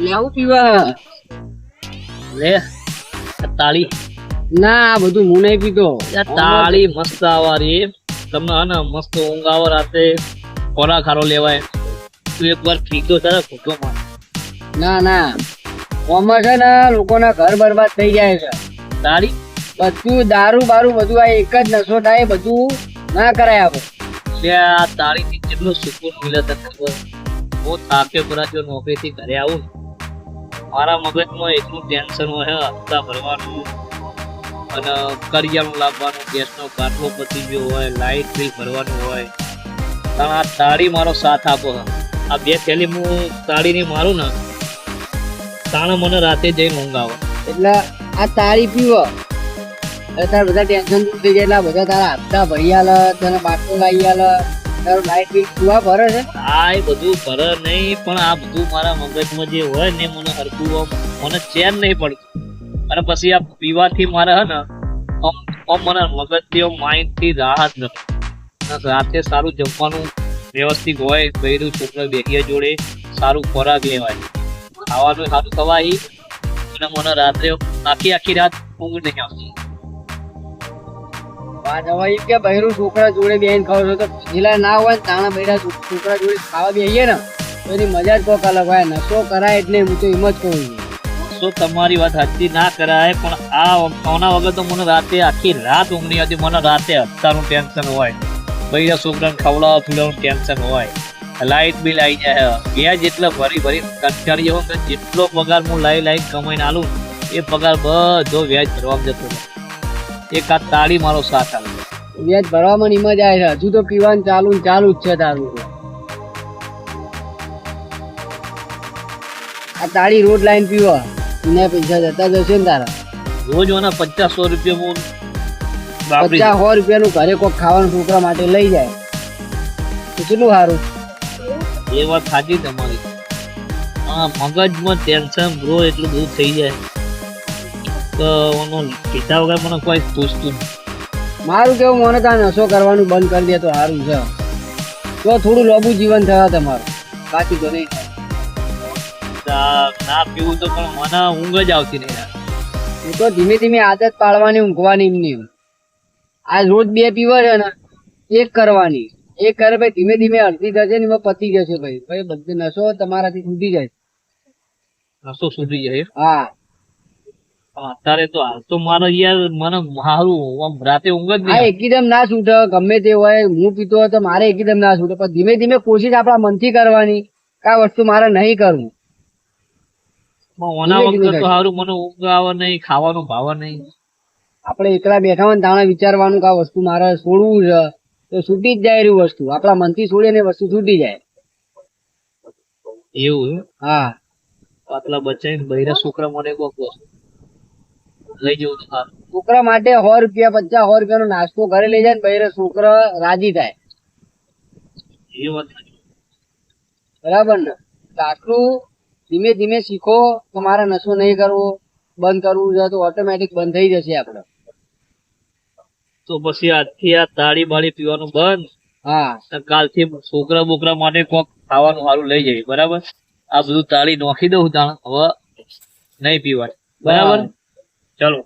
લેવું પીવા લે તાળી ના આ બધું હું નહીં પીતો. તાળી મસ્ત આવારી તમને હે ને મસ્ત ઊંઘ આવે રાતે ખોરાક ખારો લેવાય તું એક વાર પીતો તારે ખોટો માં ના ના ઓમાં છે ને લોકોના ઘર બરબાદ થઈ જાય છે. તાળી બધું દારૂ બારૂ બધું આ એક જ નશો થાય બધું ના કરાય આપણે. લે આ તાળી થી કેટલું સુકૂન મળે તને ખબર? હું થાકે પરાજો નોકરીથી ઘરે આવું ને, મારા મગજમાં એટલું ટેન્શન હોય હપ્તા ભરવાનું અને કરિયાણું લાવવાનું, ગેસનો બાટલો પતી ગયો હોય, લાઇટ બિલ ભરવાનું હોય, કારણ આ તાળી મારો સાથ આપો. આ બે થેલી હું તાળીની મારું ને તાણે મને રાતે જઈને ઊંઘ આવે. એટલે આ તાળી પીવો એટલે તારા બધા ટેન્શન દૂર થઈ જાય. એટલે આ બધા તારા હપ્તા ભરી આલે, તને બાટલો લાવી આલે, તારું લાઇટ બિલ સુવા ભરે છે. આ એ બધું ભરે નહીં પણ આ બધું મારા મગજમાં જે હોય ને મને હરકું મને ચેન નહીં પડતું. અને પછી આ પીવાથી મારે હે ને આમ મને મગજથી માઇન્ડ થી રાહત નથી. રાતે સારું જમવાનું વ્યવસ્થિત હોય, બૈરું છોકરા બેહીએ જોડે સારું ખોરાક લેવાય, ખાવાનું સારું ખવાય અને મને રાત્રે આખી રાત ઊંઘ નહીં આવતી. વાત હવે ઈ કે બૈરું છોકરા જોડે બેહીને ખાવ છો તો પેલા ના હોય ને તાણા બૈરા છોકરા જોડે ખાવા બેહીએ ને તો એની મજા જ કોક અલગ હોય. નશો કરાય એટલે હું તો એમ જ કહું છું. તો તમારી વાત સાચી ના કરાય પણ આના વગર તો મને રાતે આખી રાત ઊંઘ નહીં આવતી. મને રાતે હપ્તાનું ટેન્શન હોય, બૈરા છોકરાને ખવડાવવા પીવડાવવાનું ટેન્શન હોય, લાઇટ બિલ આવી જાય, વ્યાજ જેટલા ભરી કંટાળી જવો કે જેટલો પગાર હું લાઈ કમાઈને આલું એ પગાર બધો વ્યાજ ભરવામાં જતો રહે. એક આ તાળી મારો સાથ આવે. વ્યાજ ભરવામાં ની મજા આવે છે. હજુ તો પીવાનું ચાલુ જ છે તારું. આ તાળી રોજ લાઈન પીવા એના પૈસા જતા જશે ને તારા. રોજ ઓના 50-100 રૂપિયા હું વાપરી 50-100 રૂપિયાનું ઘરે કોક ખાવાનું છોકરા માટે લઈ જાય તો કેટલું સારું. એ વાત સાચી તમારી. હા મગજમાં ટેન્શન બ્રો એટલું બધું થઈ જાય તો પીધા વગર મને કોઈ પૂછતું નહીં. મારું કેવું મને ત્યાં નશો કરવાનું બંધ કરી દે તો સારું છે. તો થોડું લાંબુ જીવન થયા તમારું, બાકી તો નહીં. ના પીવું તો પણ મને ઊંઘ જ આવતી નહીં યાર. હું તો ધીમે ધીમે આદત પાડવાની, ઊંઘવાની એમની. આ રોજ 2 પીવા છે ને એક કરવાની, એક કરે ભાઈ ધીમે ધીમે અડધી થશે ને એમાં પતી જશે ભાઈ. ભાઈ બધું નશો તમારાથી છૂટી જાય. નસો સુધી જાય. હા અત્યારે તો હાલ તો મારે યાર મને મારું આમ રાતે ઊંઘ જ હા નહીં. એકદમ ના છૂટે, ગમે તે હોય. હું પીતો હોય તો મારે એકદમ ના છૂટે, પણ ધીમે ધીમે કોશિશ આપણા મનથી કરવાની કે આ વસ્તુ મારે નહીં કરવું. ઓના વગર તો સારું મને ઊંઘ આવે નહીં, ખાવાનું ભાવે નહીં. આપણે એકલા બેઠા હોય ને તાણે વિચારવાનું કે આ વસ્તુ મારે છોડવું છે તો છૂટી જ જાય. એવી વસ્તુ આપણા મનથી છોડીએ ને વસ્તુ છૂટી જાય. એવું હે? હા આટલા બચાઈને બૈરા છોકરા મને કોક વસ્તુ લઈ જવું તો સારું. છોકરા માટે 100 રૂપિયા 50-100 રૂપિયાનો નાસ્તો ઘરે લઈ જાય ને બૈરા છોકરા રાજી થાય. એ વાત સાચી. બરાબર ને? તો આટલું ધીમે ધીમે શીખો તો મારે નશો નહીં કરવો, બંધ કરવું છે તો ઓટોમેટિક બંધ થઈ જશે આપણે. તો પછી આજથી આ તાળી બાળી પીવાનું બંધ. હા કાલથી છોકરા બોકરા માટે કોક ખાવાનું સારું લઈ જઈએ. બરાબર? આ બધું તાળી નોખી દઉં તાણ હવે નહીં પીવાય. બરાબર? ચલો.